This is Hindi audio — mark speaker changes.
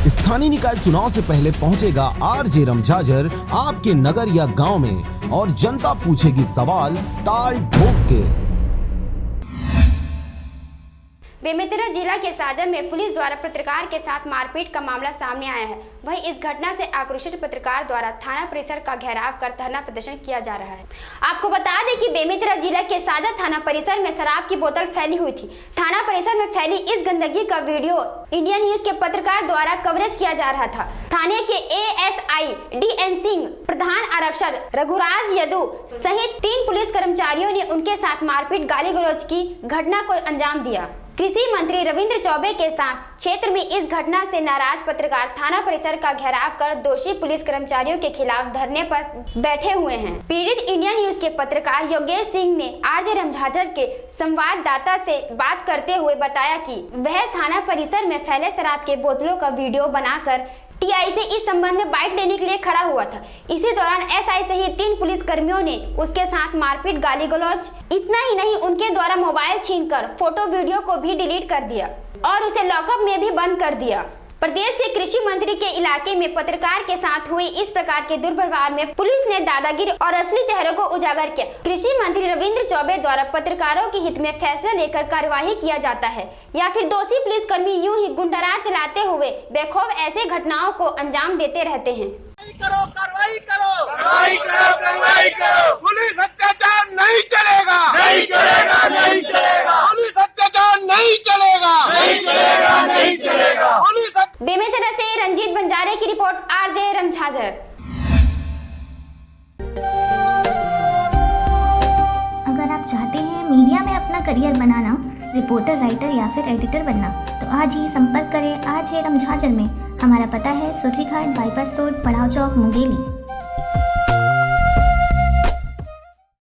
Speaker 1: स्थानीय निकाय चुनाव से पहले पहुंचेगा आरजे रमझाझर आपके नगर या गांव में और जनता पूछेगी सवाल ताल ठोक के।
Speaker 2: बेमेतरा जिला के साजा में पुलिस द्वारा पत्रकार के साथ मारपीट का मामला सामने आया है। वहीं इस घटना से आक्रोशित पत्रकार द्वारा थाना परिसर का घेराव कर धरना प्रदर्शन किया जा रहा है। आपको बता दें कि बेमेतरा जिला के साजा थाना परिसर में शराब की बोतल फैली हुई थी। थाना परिसर में फैली इस गंदगी का वीडियो इंडिया न्यूज के पत्रकार द्वारा कवरेज किया जा रहा था। थाने के एएसआई DN सिंह, प्रधान आरक्षक रघुराज यदु सहित 3 पुलिस कर्मचारियों ने उनके साथ मारपीट गाली गलौज की घटना को अंजाम दिया। कृषि मंत्री रविंद्र चौबे के साथ क्षेत्र में इस घटना से नाराज पत्रकार थाना परिसर का घेराव कर दोषी पुलिस कर्मचारियों के खिलाफ धरने पर बैठे हुए हैं। पीड़ित इंडिया न्यूज के पत्रकार योगेश सिंह ने आरजे रमझाझर के संवाददाता से बात करते हुए बताया कि वह थाना परिसर में फैले शराब के बोतलों का वीडियो बनाकर TI से इस संबंध में बाइट लेने के लिए खड़ा हुआ था। इसी दौरान SI सहित 3 पुलिस कर्मियों ने उसके साथ मारपीट गाली गलौज, इतना ही नहीं उनके द्वारा मोबाइल छीनकर फोटो वीडियो को भी डिलीट कर दिया और उसे लॉकअप में भी बंद कर दिया। प्रदेश के कृषि मंत्री के इलाके में पत्रकार के साथ हुई इस प्रकार के दुर्व्यवहार में पुलिस ने दादागिरी और असली चेहरों को उजागर किया। कृषि मंत्री रविंद्र चौबे द्वारा पत्रकारों के हित में फैसला लेकर कार्यवाही किया जाता है या फिर दोषी पुलिसकर्मी यूं ही गुंडाराज चलाते हुए बेखौफ ऐसे घटनाओं को अंजाम देते रहते हैं।
Speaker 3: कार्रवाई करो, कार्रवाई करो, कार्रवाई करो। पुलिस अत्याचार नहीं चलेगा, नहीं चलेगा, नहीं चलेगा। पुलिस अत्याचार नहीं चलेगा, नहीं चलेगा, नहीं चलेगा। पुलिस
Speaker 2: बेमेतरा से रंजीत बंजारे की रिपोर्ट, आरजे रमझाझर।
Speaker 4: अगर आप चाहते हैं मीडिया में अपना करियर बनाना, रिपोर्टर, राइटर या फिर एडिटर बनना, तो आज ही संपर्क करें आरजे रमझाझर में। हमारा पता है सुर्रीघाट बाईपास रोड, पड़ाव चौक, मुंगेली।